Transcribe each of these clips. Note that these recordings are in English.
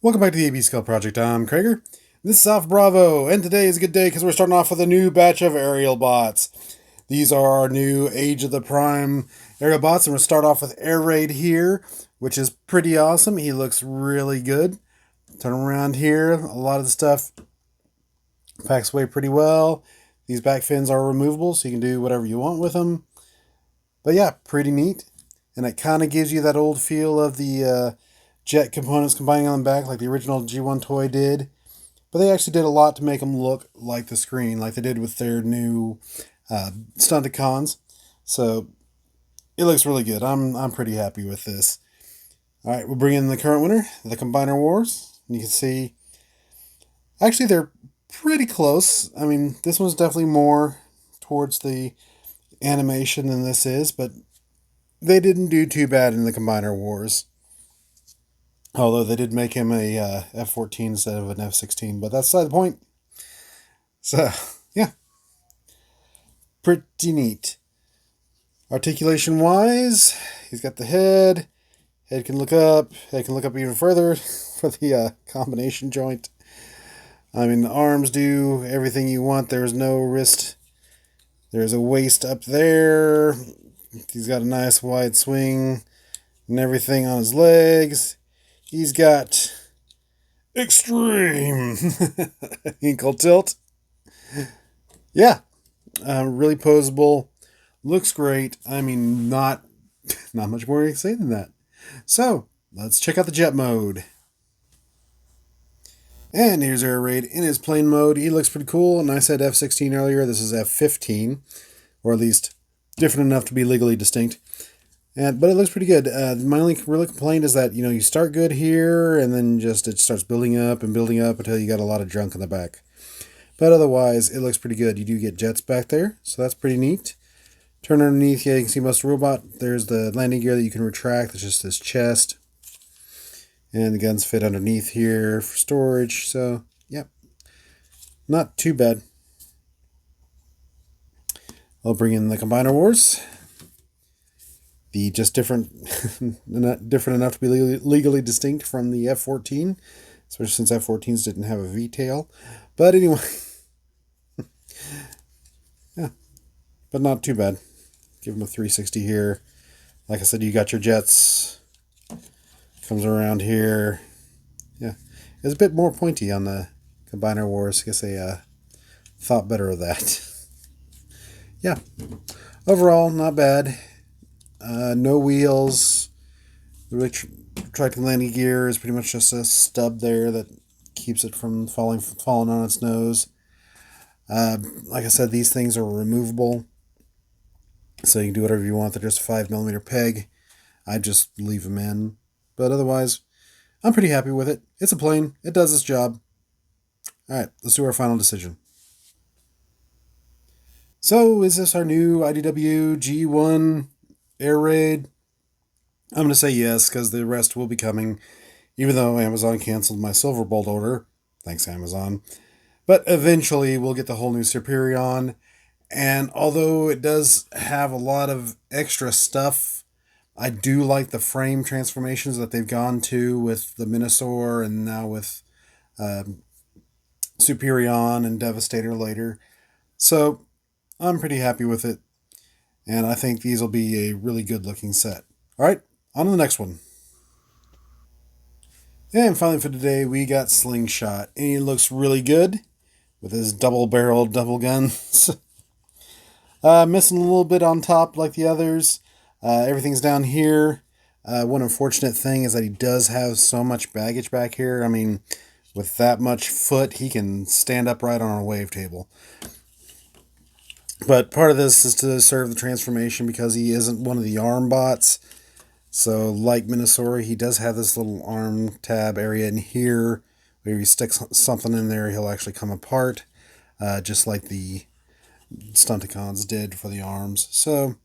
Welcome back to the AB Scale Project. I'm Krager. This is Alpha Bravo, and today is a good day because we're starting off with a new batch of aerial bots. These are our new Age of the Prime aerial bots, and we'll start off with Air Raid here, which is pretty awesome. He looks really good. Turn around here, a lot of the stuff packs away pretty well. These back fins are removable, so you can do whatever you want with them. But yeah, pretty neat. And it kind of gives you that old feel of the jet components combining on the back like the original G1 toy did. But they actually did a lot to make them look like the screen, like they did with their new Stunticons. So it looks really good. I'm pretty happy with this. All right, we'll bring in the current winner, the Combiner Wars. And you can see, actually they're pretty close. I mean, this one's definitely more towards the animation than this is, but they didn't do too bad in the Combiner Wars. Although they did make him a F-14 instead of an F-16, but that's beside the point. So, yeah. Pretty neat. Articulation-wise, he's got the head. Head can look up. Head can look up even further for the combination joint. I mean, the arms do everything you want. There's no wrist. There's a waist up there. He's got a nice wide swing and everything on his legs. He's got extreme ankle tilt. Yeah, really posable. Looks great. I mean, not much more to say than that. So, let's check out the jet mode. And here's Air Raid in his plane mode. He looks pretty cool. And I said F-16 earlier. This is F-15. Or at least different enough to be legally distinct. But it looks pretty good. My only really complaint is that, you start good here, and then just it starts building up and building up until you got a lot of junk in the back. But otherwise, it looks pretty good. You do get jets back there, so that's pretty neat. Turn underneath, yeah, you can see most of the robot. There's the landing gear that you can retract. It's just this chest. And the guns fit underneath here for storage, so, yep. Not too bad. I'll bring in the Combiner Wars. The just different, not different enough to be legally distinct from the F-14, especially since F-14s didn't have a V-tail. But anyway, yeah, but not too bad. Give them a 360 here. Like I said, you got your jets. Comes around here. Yeah, it's a bit more pointy on the Combiner Wars. I guess they thought better of that. Yeah, overall, not bad. No wheels. The retracting landing gear is pretty much just a stub there that keeps it from falling on its nose. Like I said, these things are removable, so you can do whatever you want. They're just a 5mm peg. I just leave them in, but otherwise, I'm pretty happy with it. It's a plane. It does its job. All right, let's do our final decision. So, is this our new IDW G1 Air Raid? I'm going to say yes, because the rest will be coming, even though Amazon canceled my Silverbolt order. Thanks, Amazon. But eventually, we'll get the whole new Superion. And although it does have a lot of extra stuff, I do like the frame transformations that they've gone to with the Minosaur and now with Superion and Devastator later. So, I'm pretty happy with it. And I think these will be a really good looking set. All right, on to the next one. And finally for today, we got Slingshot. And he looks really good with his double-barreled double guns. Missing a little bit on top like the others. Everything's down here. One unfortunate thing is that he does have so much baggage back here. I mean, with that much foot, he can stand upright on a wave table. But part of this is to serve the transformation because he isn't one of the arm bots. So, like Minosaur, he does have this little arm tab area in here. Where you stick something in there, he'll actually come apart. Just like the Stunticons did for the arms. So,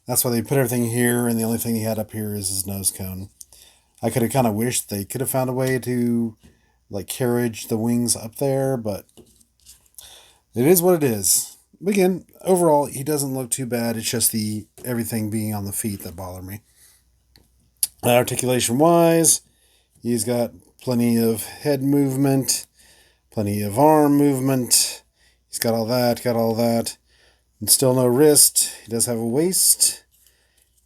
that's why they put everything here, and the only thing he had up here is his nose cone. I could have kind of wished they could have found a way to, like, carriage the wings up there, but it is what it is. Again, overall, he doesn't look too bad. It's just the everything being on the feet that bother me. Articulation-wise, he's got plenty of head movement, plenty of arm movement. He's got all that, and still no wrist. He does have a waist.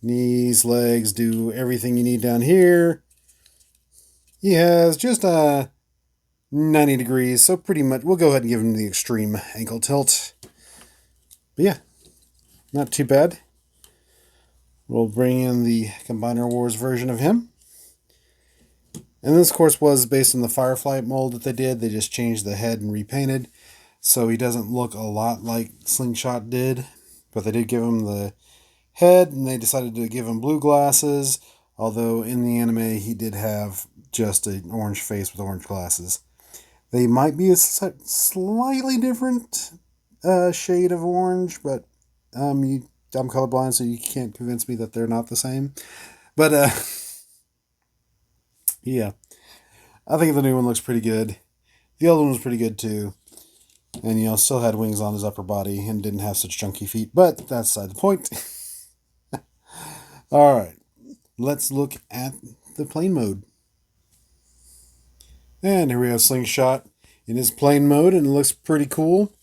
Knees, legs, do everything you need down here. He has just 90 degrees, so pretty much we'll go ahead and give him the extreme ankle tilt. But yeah, not too bad. We'll bring in the Combiner Wars version of him. And this, of course, was based on the Firefly mold that they did. They just changed the head and repainted. So he doesn't look a lot like Slingshot did. But they did give him the head, and they decided to give him blue glasses. Although in the anime, he did have just an orange face with orange glasses. They might be a slightly different shade of orange, but I'm colorblind, so you can't convince me that they're not the same. But yeah, I think the new one looks pretty good. The old one was pretty good too. And, still had wings on his upper body and didn't have such chunky feet. But that's beside the point. All right, let's look at the plane mode. And here we have Slingshot in his plane mode, and it looks pretty cool.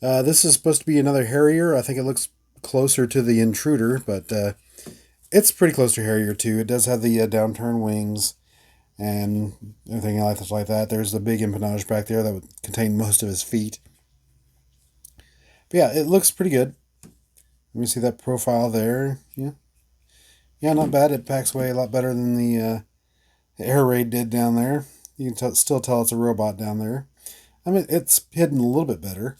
This is supposed to be another Harrier. I think it looks closer to the Intruder, but it's pretty close to Harrier too. It does have the downturn wings and everything else like that. There's the big empennage back there that would contain most of his feet. But yeah, it looks pretty good. Let me see that profile there. Yeah, not bad. It packs away a lot better than the air raid did down there. You can still tell it's a robot down there. I mean, it's hidden a little bit better.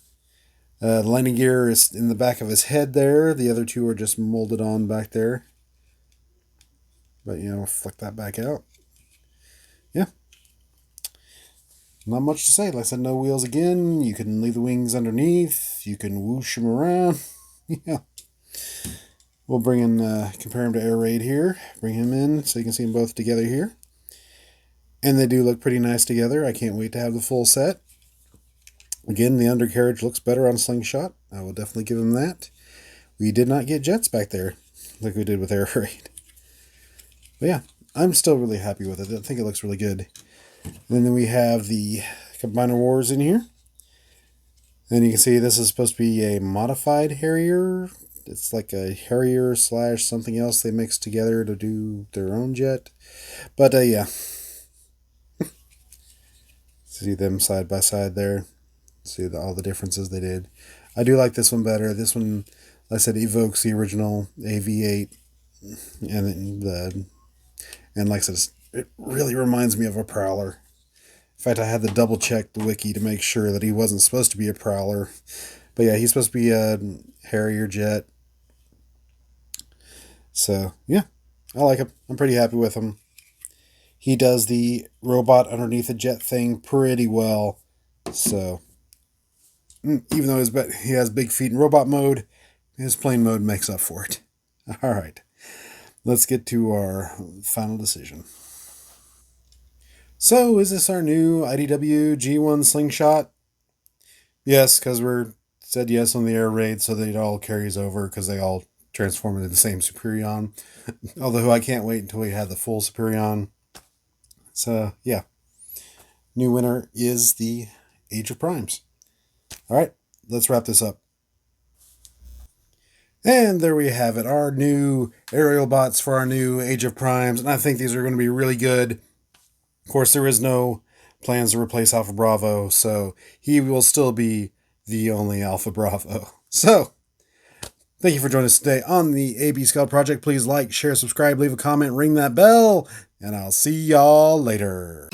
The landing gear is in the back of his head there. The other two are just molded on back there. But, flick that back out. Yeah. Not much to say. Like I said, no wheels again. You can leave the wings underneath. You can whoosh them around. Yeah. We'll bring in, compare him to Air Raid here. Bring him in so you can see them both together here. And they do look pretty nice together. I can't wait to have the full set. Again, the undercarriage looks better on Slingshot. I will definitely give him that. We did not get jets back there like we did with Air Raid. But yeah, I'm still really happy with it. I think it looks really good. And then we have the Combiner Wars in here. And you can see this is supposed to be a modified Harrier. It's like a Harrier / something else they mixed together to do their own jet. But yeah. See them side by side there. See all the differences they did. I do like this one better. This one, like I said, evokes the original AV8. And like I said, it really reminds me of a Prowler. In fact, I had to double check the wiki to make sure that he wasn't supposed to be a Prowler. But yeah, he's supposed to be a Harrier jet. So, yeah, I like him. I'm pretty happy with him. He does the robot underneath a jet thing pretty well. So, even though he has big feet in robot mode, his plane mode makes up for it. All right, let's get to our final decision. So, is this our new IDW G1 Slingshot? Yes, because we're said yes on the Air Raid, so that it all carries over because they all transform into the same Superion. Although I can't wait until we have the full Superion. So, yeah. New winner is the Age of Primes. All right, let's wrap this up. And there we have it, our new aerial bots for our new Age of Primes. And I think these are going to be really good. Of course, there is no plans to replace Alpha Bravo, so he will still be the only Alpha Bravo. So, thank you for joining us today on the AB Scout Project. Please like, share, subscribe, leave a comment, ring that bell, and I'll see y'all later.